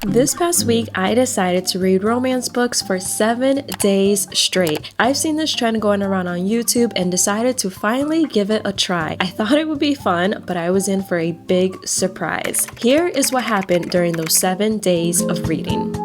This past week, I decided to read romance books for 7 days straight. I've seen this trend going around on YouTube and decided to finally give it a try. I thought it would be fun, but I was in for a big surprise. Here is what happened during those 7 days of reading.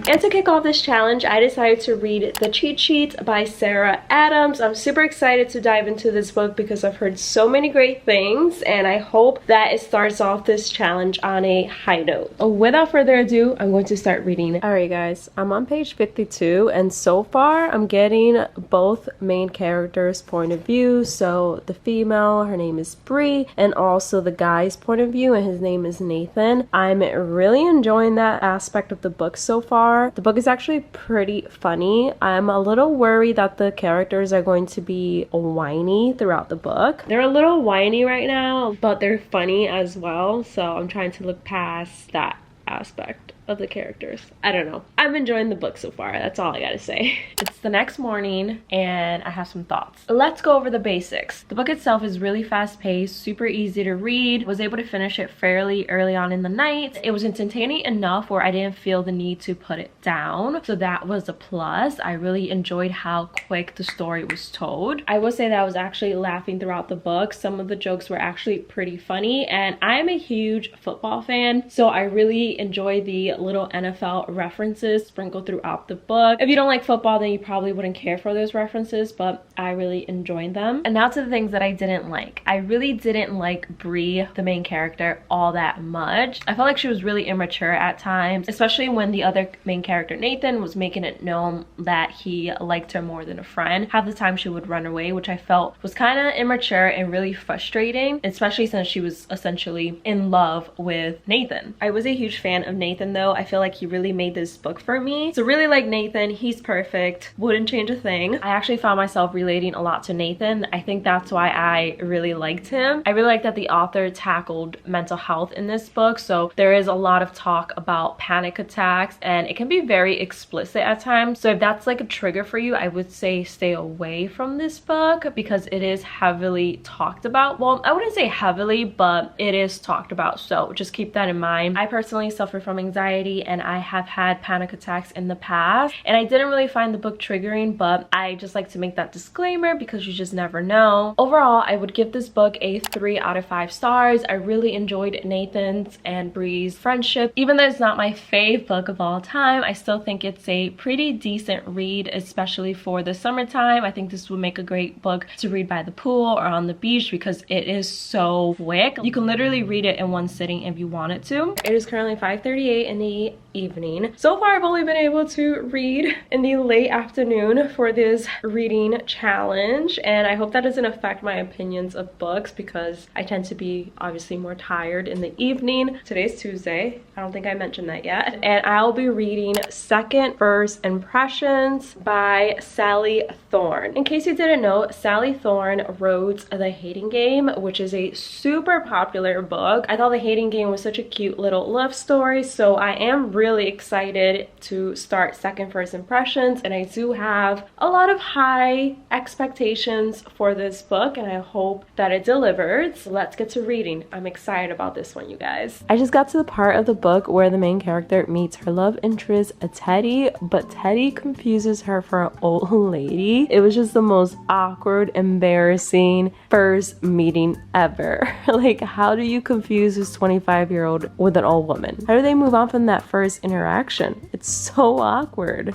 And to kick off this challenge, I decided to read The Cheat Sheet by Sarah Adams. I'm super excited to dive into this book because I've heard so many great things, and I hope that it starts off this challenge on a high note. Without further ado, I'm going to start reading. Alright guys, I'm on page 52, and so far I'm getting both main characters' point of view. So the female, her name is Bree, and also the guy's point of view, and his name is Nathan. I'm really enjoying that aspect of the book so far. The book is actually pretty funny. I'm a little worried that the characters are going to be whiny throughout the book. They're a little whiny right now, but they're funny as well. So I'm trying to look past that aspect of the characters. I don't know. I'm enjoying the book so far. That's all I gotta say. It's the next morning and I have some thoughts. Let's go over the basics. The book itself is really fast paced, super easy to read. Was able to finish it fairly early on in the night. It was entertaining enough where I didn't feel the need to put it down. So that was a plus. I really enjoyed how quick the story was told. I will say that I was actually laughing throughout the book. Some of the jokes were actually pretty funny, and I'm a huge football fan, so I really enjoy the little NFL references sprinkled throughout the book. If you don't like football, then you probably wouldn't care for those references, but I really enjoyed them. And now to the things that I didn't like. I really didn't like Bree, the main character, all that much. I felt like she was really immature at times, especially when the other main character, Nathan, was making it known that he liked her more than a friend. Half the time she would run away, which I felt was kind of immature and really frustrating, especially since she was essentially in love with Nathan. I was a huge fan of Nathan though. I feel like he really made this book for me. So really like Nathan, he's perfect, wouldn't change a thing. I actually found myself relating a lot to Nathan. I think that's why I really liked him. I really like that the author tackled mental health in this book. So there is a lot of talk about panic attacks, and it can be very explicit at times. So if that's like a trigger for you, I would say stay away from this book because it is heavily talked about. Well, I wouldn't say heavily, but it is talked about. So just keep that in mind. I personally suffer from anxiety and I have had panic attacks in the past, and I didn't really find the book triggering, but I just like to make that disclaimer because you just never know. Overall, I would give this book a 3 out of 5 stars. I really enjoyed Nathan's and Bree's friendship. Even though it's not my fave book of all time, I still think it's a pretty decent read, especially for the summertime. I think this would make a great book to read by the pool or on the beach because it is so quick. You can literally read it in one sitting if you wanted to. It is currently 5:38 in the evening. So far I've only been able to read in the late afternoon for this reading challenge, and I hope that doesn't affect my opinions of books because I tend to be obviously more tired in the evening. Today's Tuesday. I don't think I mentioned that yet. And I'll be reading Second First Impressions by Sally Thorne. In case you didn't know, Sally Thorne wrote The Hating Game, which is a super popular book. I thought The Hating Game was such a cute little love story, so I am really excited to start Second First Impressions, and I do have a lot of high expectations for this book, and I hope that it delivers. So let's get to reading. I'm excited about this one, you guys. I just got to the part of the book where the main character meets her love interest, Teddy, but Teddy confuses her for an old lady. It was just the most awkward, embarrassing first meeting ever. Like, how do you confuse this 25-year-old with an old woman? How do they move on from that first interaction? It's so awkward.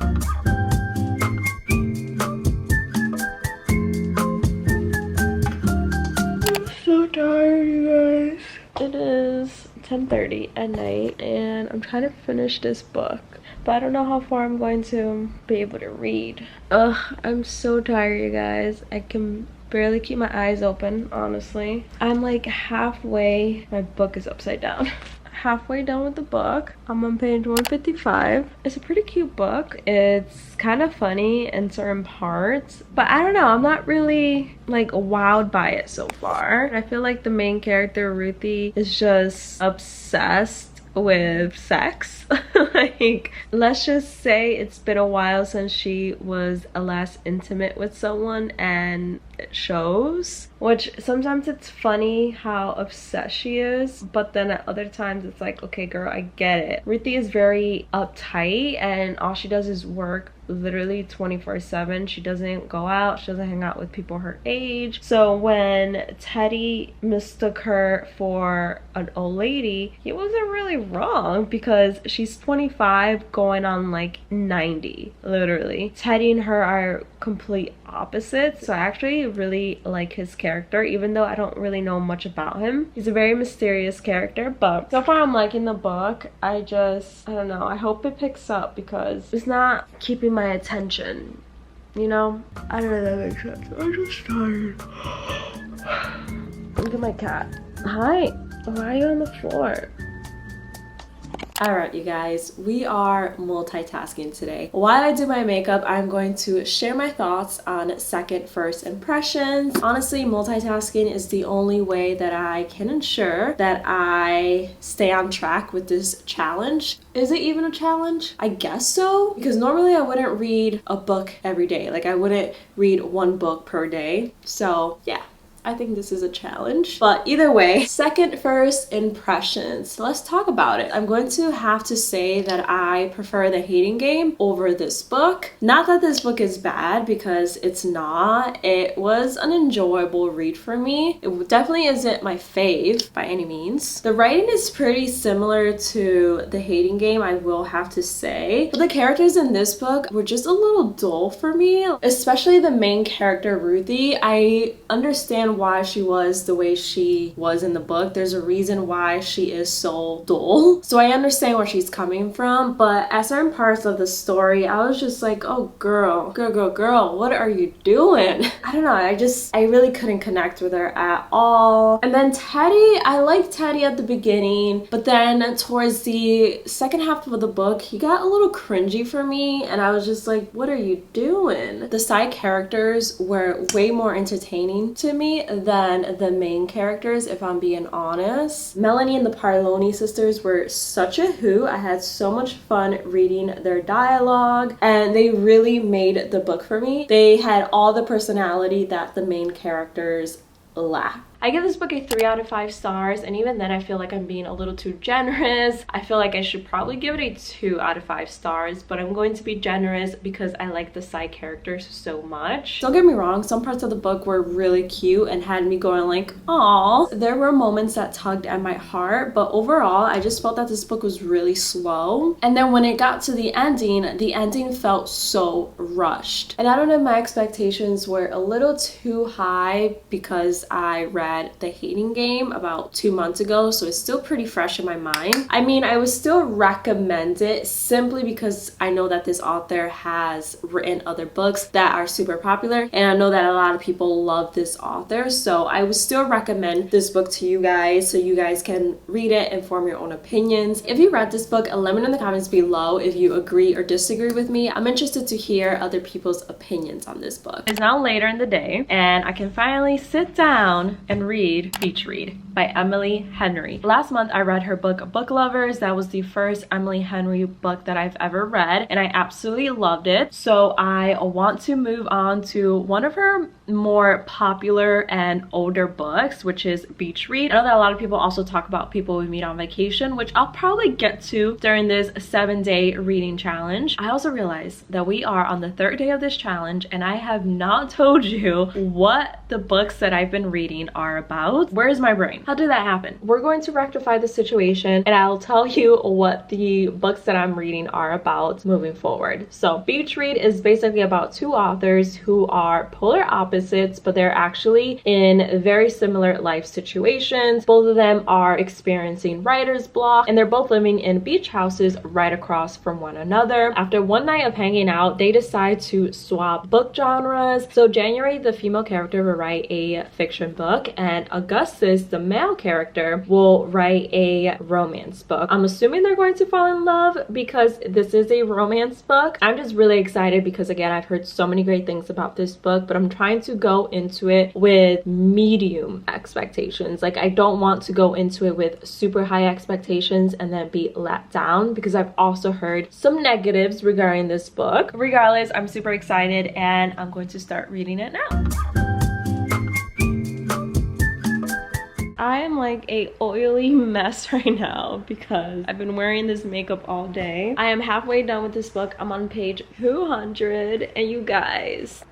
So tired, you guys. It is 10:30 at night and I'm trying to finish this book, but I don't know how far I'm going to be able to read. Ugh, I'm so tired, you guys. I can barely keep my eyes open, honestly. I'm like halfway. My book is upside down. Halfway done with the book. I'm on page 155. It's a pretty cute book. It's kind of funny in certain parts, but I don't know, I'm not really like wowed by it so far. I feel like the main character, Ruthie, is just obsessed with sex. Like, let's just say it's been a while since she was last intimate with someone, and it shows. which sometimes it's funny how obsessed she is, but then at other times it's like, okay girl, I get it. Ruthie is very uptight and all she does is work literally 24/7. She doesn't go out, she doesn't hang out with people her age. So when Teddy mistook her for an old lady, he wasn't really wrong because she's 25 going on like 90, literally. Teddy and her are complete opposites, so I actually really like his character, even though I don't really know much about him. He's a very mysterious character, but so far I'm liking the book. I don't know, I hope it picks up because it's not keeping my attention, you know? I don't know if that makes sense. I'm just tired. Look at my cat. Hi, why are you on the floor? Alright you guys, we are multitasking today. While I do my makeup, I'm going to share my thoughts on second first impressions. Honestly, multitasking is the only way that I can ensure that I stay on track with this challenge. Is it even a challenge? I guess so, because normally I wouldn't read a book every day. Like I wouldn't read one book per day. So yeah, I think this is a challenge. But either way, second first impressions. Let's talk about it. I'm going to have to say that I prefer The Hating Game over this book. Not that this book is bad, because it's not. It was an enjoyable read for me. It definitely isn't my fave by any means. The writing is pretty similar to The Hating Game, I will have to say. But the characters in this book were just a little dull for me, especially the main character, Ruthie. I understand why she was the way she was in the book. There's a reason why she is so dull. So I understand where she's coming from, but at certain parts of the story, I was just like, oh girl, what are you doing? I don't know, I really couldn't connect with her at all. And then Teddy, I liked Teddy at the beginning, but then towards the second half of the book, he got a little cringy for me, and I was just like, what are you doing? The side characters were way more entertaining to me than the main characters, if I'm being honest. Melanie and the Parloni sisters were such a hoot. I had so much fun reading their dialogue, and they really made the book for me. They had all the personality that the main characters lack. I give this book a 3 out of 5 stars, and even then I feel like I'm being a little too generous. I feel like I should probably give it a 2 out of 5 stars, but I'm going to be generous because I like the side characters so much. Don't get me wrong, some parts of the book were really cute and had me going like, aww. There were moments that tugged at my heart, but overall I just felt that this book was really slow. And then when it got to the ending felt so rushed. And I don't know if my expectations were a little too high because I read The Hating Game about 2 months ago, so it's still pretty fresh in my mind. I mean, I would still recommend it simply because I know that this author has written other books that are super popular, and I know that a lot of people love this author, so I would still recommend this book to you guys so you guys can read it and form your own opinions. If you read this book, let me know in the comments below if you agree or disagree with me. I'm interested to hear other people's opinions on this book. It's now later in the day, and I can finally sit down and read Beach Read by Emily Henry. Last month I read her book Book Lovers. That was the first Emily Henry book that I've ever read, and I absolutely loved it. So I want to move on to one of her more popular and older books, which is Beach Read. I know that a lot of people also talk about People We Meet on Vacation, which I'll probably get to during this 7-day reading challenge. I also realized that we are on the 3rd day of this challenge, and I have not told you what the books that I've been reading are about. Where is my brain? How did that happen? We're going to rectify the situation, and I'll tell you what the books that I'm reading are about moving forward. So Beach Read is basically about 2 authors who are polar opposites, but they're actually in very similar life situations. Both of them are experiencing writer's block, and they're both living in beach houses right across from one another. After one night of hanging out, they decide to swap book genres. So January, the female character, will write a fiction book, and Augustus, the male character, will write a romance book. I'm assuming they're going to fall in love because this is a romance book. I'm just really excited because, again, I've heard so many great things about this book, but I'm trying to go into it with medium expectations. Like, I don't want to go into it with super high expectations and then be let down, because I've also heard some negatives regarding this book. Regardless, I'm super excited and I'm going to start reading it now. I am like a oily mess right now because I've been wearing this makeup all day. I am halfway done with this book. I'm on page 200 and you guys,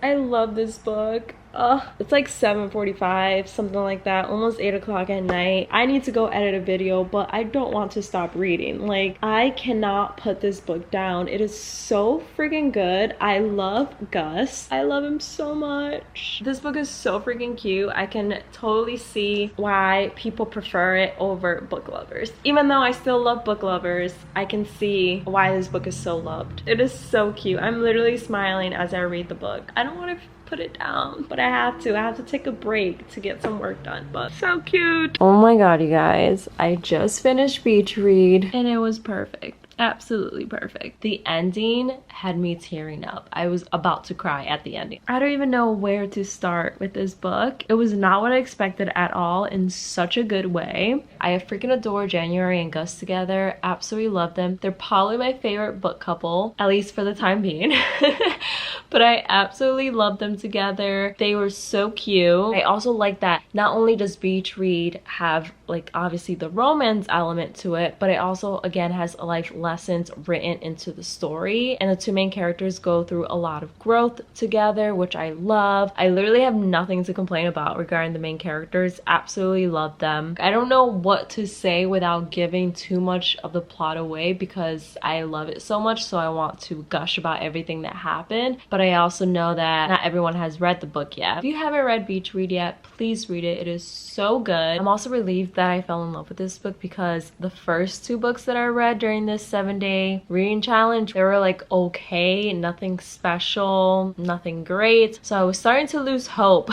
I love this book. It's like 7:45, something like that, almost 8 o'clock at night. I need to go edit a video, but I don't want to stop reading. Like, I cannot put this book down. It is so freaking good. I love Gus. I love him so much. This book is so freaking cute. I can totally see why people prefer it over book lovers. Even though I still love book lovers, I can see why this book is so loved. It is so cute. I'm literally smiling as I read the book. I don't want to put it down, but I have to take a break to get some work done. But so cute. Oh my god, you guys, I just finished Beach Read and it was perfect. Absolutely perfect. The ending had me tearing up. I was about to cry at the ending. I don't even know where to start with this book. It was not what I expected at all, in such a good way. I freaking adore January and Gus together. Absolutely love them. They're probably my favorite book couple, at least for the time being. But I absolutely love them together. They were so cute. I also like that not only does Beach Read have, like, obviously the romance element to it, but it also again has life lessons written into the story, and the two main characters go through a lot of growth together, which I love. I literally have nothing to complain about regarding the main characters. Absolutely love them. I don't know what to say without giving too much of the plot away because I love it so much, so I want to gush about everything that happened, but I also know that not everyone has read the book yet. If you haven't read Beach Read yet, please read it. It is so good. I'm also relieved that I fell in love with this book because the first two books that I read during this 7-day reading challenge, they were like okay, nothing special, nothing great. So I was starting to lose hope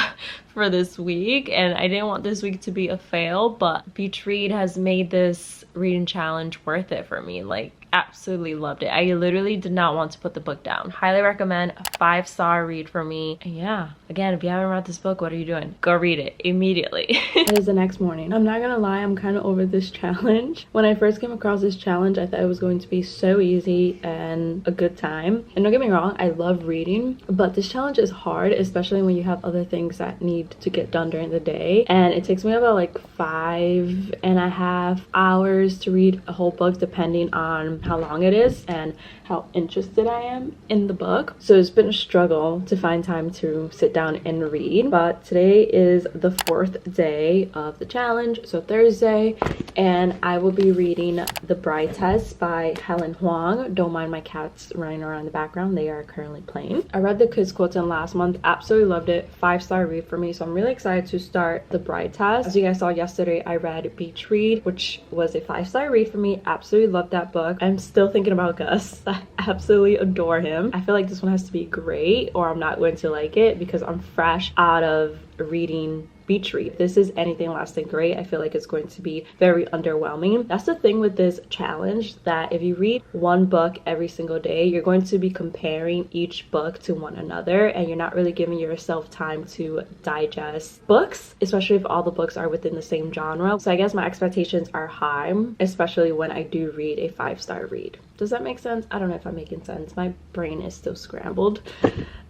for this week, and I didn't want this week to be a fail, but Beach Read has made this reading challenge worth it for me. Like, absolutely loved it. I literally did not want to put the book down. Highly recommend. A 5-star read for me. And yeah, again, if you haven't read this book, what are you doing? Go read it immediately. It is the next morning. I'm not gonna lie, I'm kind of over this challenge. When I first came across this challenge, I thought it was going to be so easy and a good time. And don't get me wrong, I love reading, but this challenge is hard, especially when you have other things that need to get done during the day. And it takes me about like 5.5 hours to read a whole book, depending on how long it is and how interested I am in the book. So it's been a struggle to find time to sit down and read, but today is the 4th day of the challenge, so Thursday, and I will be reading The Bride Test by Helen Huang. Don't mind my cats running around in the background, they are currently playing. I read the quiz quotes in last month, absolutely loved it. 5-star read for me, so I'm really excited to start The Bride Test. As you guys saw yesterday, I read Beach Read, which was a 5-star read for me. Absolutely loved that book. I'm still thinking about Gus. I absolutely adore him. I feel like this one has to be great or I'm not going to like it because I'm fresh out of reading Beach Read. If this is anything less than great, I feel like it's going to be very underwhelming. That's the thing with this challenge, that if you read one book every single day, you're going to be comparing each book to one another, and you're not really giving yourself time to digest books, especially if all the books are within the same genre. So I guess my expectations are high, especially when I do read a 5-star read. Does that make sense? I don't know if I'm making sense. My brain is still scrambled.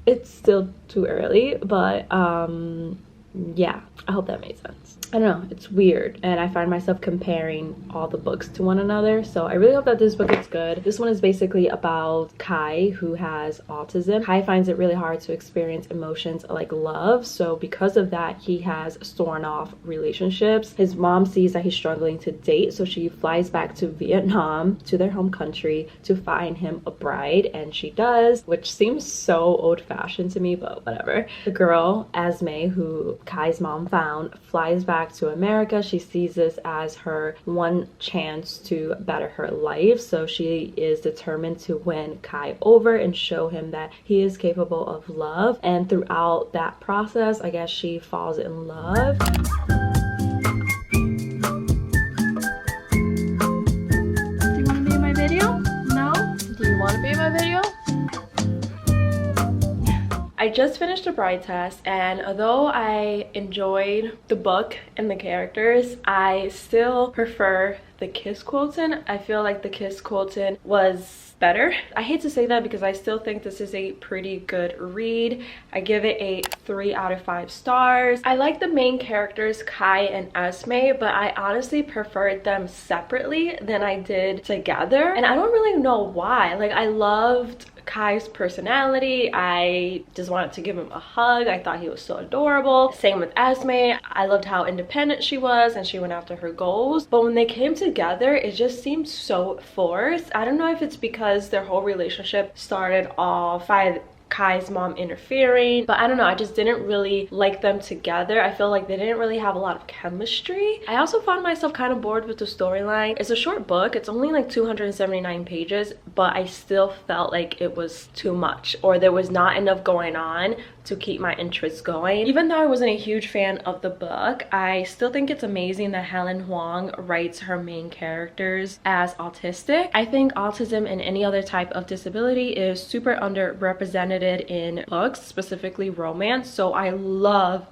It's still too early, but yeah, I hope that made sense. I don't know, it's weird, and I find myself comparing all the books to one another, so I really hope that this book is good. This one is basically about Kai, who has autism. Kai finds it really hard to experience emotions like love, so because of that, he has sworn off relationships. His mom sees that he's struggling to date, so she flies back to Vietnam, to their home country, to find him a bride, and she does, which seems so old-fashioned to me, but whatever. The girl, Esme, who Kai's mom found, flies back to America. She sees this as her one chance to better her life, so she is determined to win Kai over and show him that he is capable of love. And throughout that process, I guess she falls in love. Do you want to be in my video? No? Do you want to be in my video? I I just finished the bride test, and although I enjoyed the book and the characters, I still prefer the kiss quotient. I feel like the kiss quotient was better. I hate to say that because I still think this is a pretty good read. I give it a 3 out of 5 stars. I like the main characters, Kai and Esme, but I honestly preferred them separately than I did together. And I don't really know why. Like, I loved Kai's personality. I just wanted to give him a hug. I thought he was so adorable. Same with Esme. I loved how independent she was and she went after her goals. But when they came together, it just seemed so forced. I don't know if it's because their whole relationship started off by Kai's mom interfering, but I don't know, I just didn't really like them together. I feel like they didn't really have a lot of chemistry. I also found myself kind of bored with the storyline. It's a short book, it's only like 279 pages, but I still felt like it was too much, or there was not enough going on to keep my interest going. Even though I wasn't a huge fan of the book, I still think it's amazing that Helen Huang writes her main characters as autistic. I think autism and any other type of disability is super underrepresented in books, specifically romance. So I love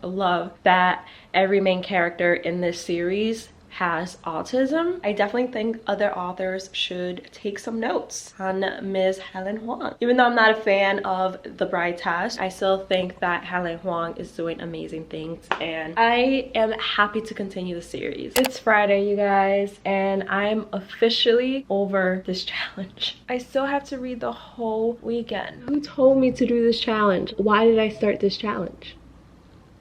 that every main character in this series has autism. I definitely think other authors should take some notes on Ms. Helen Huang. Even though I'm not a fan of The Bride Test, I still think that Helen Huang is doing amazing things, and I am happy to continue the series. It's Friday, you guys, and I'm officially over this challenge. I still have to read the whole weekend. Who told me to do this challenge? Why did I start this challenge?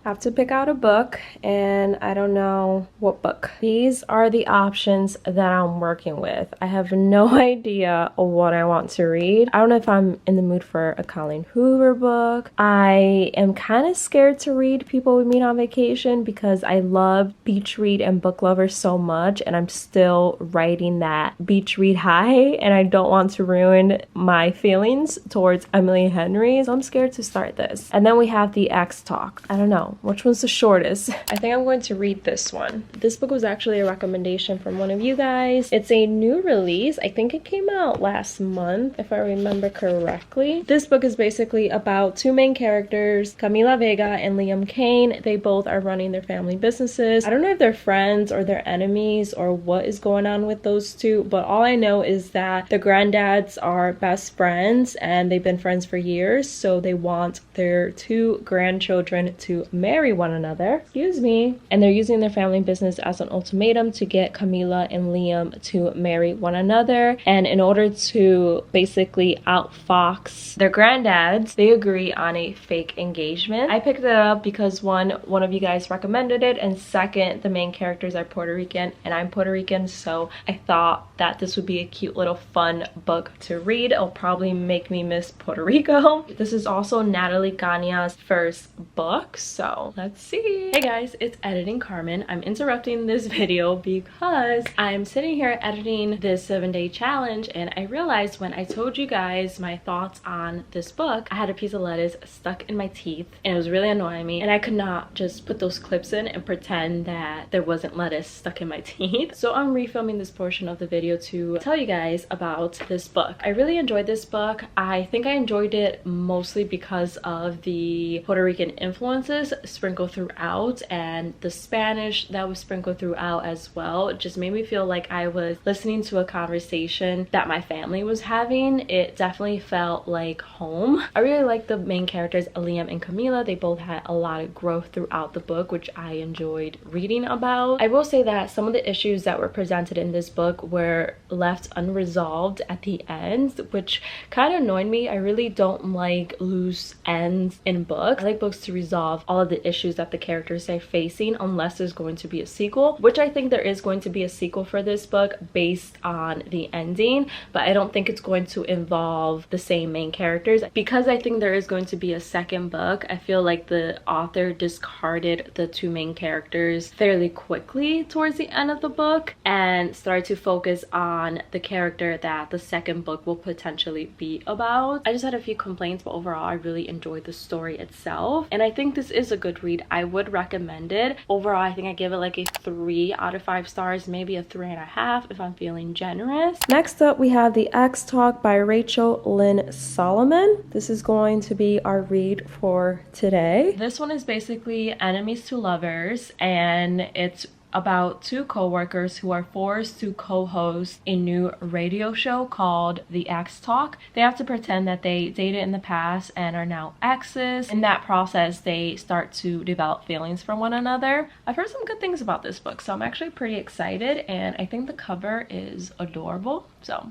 I have to pick out a book, and I don't know what book. These are the options that I'm working with. I have no idea what I want to read. I don't know if I'm in the mood for a Colleen Hoover book. I am kind of scared to read People We Meet on Vacation because I love beach read and book lovers so much, and I'm still riding that beach read high, and I don't want to ruin my feelings towards Emily Henry, so I'm scared to start this. And then we have the X Talk. I don't know. Which one's the shortest? I think I'm going to read this one. This book was actually a recommendation from one of you guys. It's a new release. I think it came out last month, if I remember correctly. This book is basically about two main characters, Camila Vega and Liam Kane. They both are running their family businesses. I don't know if they're friends or they're enemies or what is going on with those two, but all I know is that the granddads are best friends and they've been friends for years, so they want their two grandchildren to marry one another, excuse me, and they're using their family business as an ultimatum to get Camila and Liam to marry one another. And in order to basically outfox their granddads, they agree on a fake engagement. I picked it up because one of you guys recommended it, and second, the main characters are Puerto Rican and I'm Puerto Rican, so I thought that this would be a cute little fun book to read. It'll probably make me miss Puerto Rico. This is also Natalie Gagna's first book, so let's see. Hey guys, it's Editing Carmen. I'm interrupting this video because I'm sitting here editing this 7-day challenge, and I realized when I told you guys my thoughts on this book, I had a piece of lettuce stuck in my teeth and it was really annoying me, and I could not just put those clips in and pretend that there wasn't lettuce stuck in my teeth. So I'm refilming this portion of the video to tell you guys about this book. I really enjoyed this book. I think I enjoyed it mostly because of the Puerto Rican influences sprinkled throughout, and the Spanish that was sprinkled throughout as well. It just made me feel like I was listening to a conversation that my family was having. It definitely felt like home. I really like the main characters, Liam and Camila. They both had a lot of growth throughout the book, which I enjoyed reading about. I will say that some of the issues that were presented in this book were left unresolved at the end, which kind of annoyed me. I really don't like loose ends in books. I like books to resolve all of the issues that the characters are facing, unless there's going to be a sequel, which I think there is going to be a sequel for this book based on the ending, but I don't think it's going to involve the same main characters. Because I think there is going to be a second book, I feel like the author discarded the two main characters fairly quickly towards the end of the book and started to focus on the character that the second book will potentially be about. I just had a few complaints, but overall I really enjoyed the story itself, and I think this is a good read. I would recommend it. Overall, I think I give it like a 3 out of 5 stars, maybe a 3.5 if I'm feeling generous. Next up, we have The X Talk by Rachel Lynn Solomon. This is going to be our read for today. This one is basically enemies to lovers, and it's about 2 co-workers who are forced to co-host a new radio show called The X Talk. They have to pretend that they dated in the past and are now exes. In that process, they start to develop feelings for one another. I've heard some good things about this book, so I'm actually pretty excited, and I think the cover is adorable. So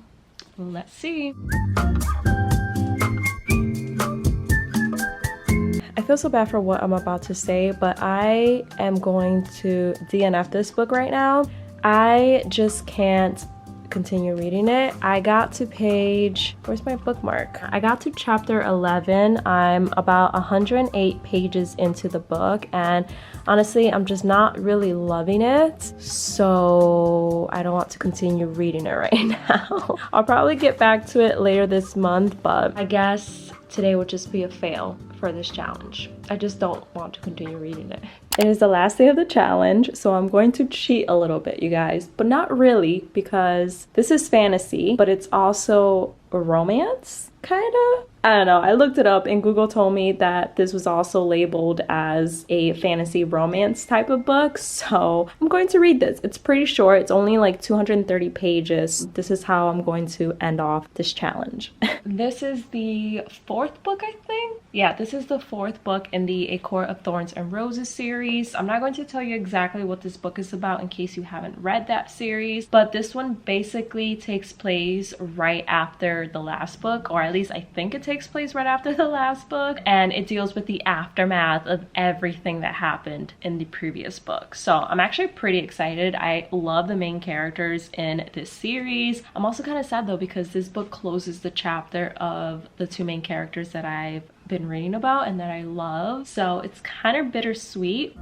let's see. I feel so bad for what I'm about to say, but I am going to DNF this book right now. I just can't continue reading it. I got to page, where's my bookmark? I got to chapter 11. I'm about 108 pages into the book, and honestly, I'm just not really loving it. So I don't want to continue reading it right now. I'll probably get back to it later this month, but I guess today would just be a fail for this challenge. I just don't want to continue reading it. It is the last day of the challenge, so I'm going to cheat a little bit, you guys, but not really, because this is fantasy, but it's also a romance, kind of. I don't know, I looked it up and Google told me that this was also labeled as a fantasy romance type of book, so I'm going to read this. It's pretty short, it's only like 230 pages. This is how I'm going to end off this challenge. This is the 4th book, I think? Yeah, this is the 4th book in the A Court of Thorns and Roses series. I'm not going to tell you exactly what this book is about in case you haven't read that series, but this one basically takes place right after the last book, or at least I think it takes place right after the last book, and it deals with the aftermath of everything that happened in the previous book. So I'm actually pretty excited. I love the main characters in this series. I'm also kind of sad though, because this book closes the chapter of the 2 main characters that I've been reading about and that I love, so it's kind of bittersweet.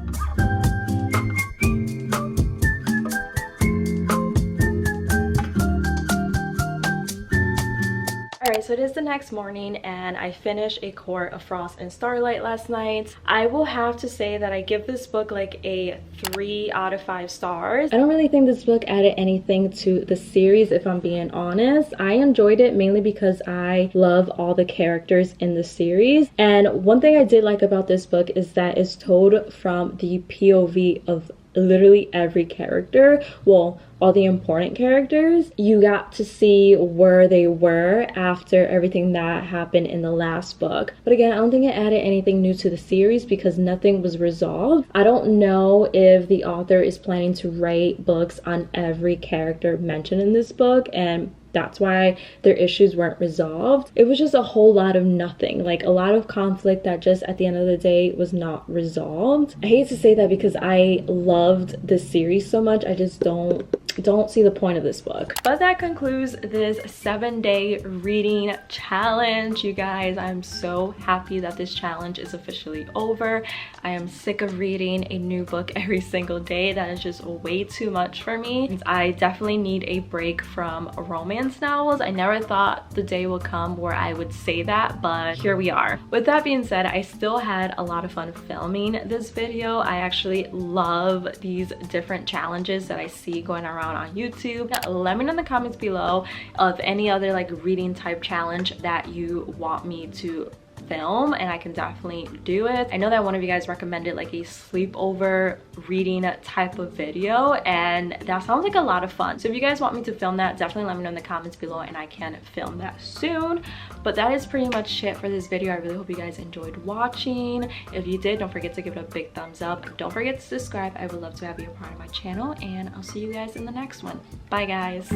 Alright, so it is the next morning and I finished A Court of Frost and Starlight last night. I will have to say that I give this book like a 3 out of 5 stars. I don't really think this book added anything to the series, if I'm being honest. I enjoyed it mainly because I love all the characters in the series. And one thing I did like about this book is that it's told from the POV of literally every character. Well, all the important characters. You got to see where they were after everything that happened in the last book. But again, I don't think it added anything new to the series because nothing was resolved. I don't know if the author is planning to write books on every character mentioned in this book, and that's why their issues weren't resolved. It was just a whole lot of nothing, like a lot of conflict that just at the end of the day was not resolved. I hate to say that because I loved this series so much. I just don't see the point of this book. But that concludes this 7-day reading challenge, you guys. I'm so happy that this challenge is officially over. I am sick of reading a new book every single day. That is just way too much for me. I definitely need a break from romance novels. I never thought the day would come where I would say that, but here we are. With that being said, I still had a lot of fun filming this video. I actually love these different challenges that I see going around on YouTube. Let me know in the comments below of any other like reading type challenge that you want me to film, and I can definitely do it. I know that one of you guys recommended like a sleepover reading type of video, and that sounds like a lot of fun. So if you guys want me to film that, definitely let me know in the comments below and I can film that soon. But that is pretty much it for this video. I really hope you guys enjoyed watching. If you did, don't forget to give it a big thumbs up. Don't forget to subscribe. I would love to have you a part of my channel, and I'll see you guys in the next one. Bye guys.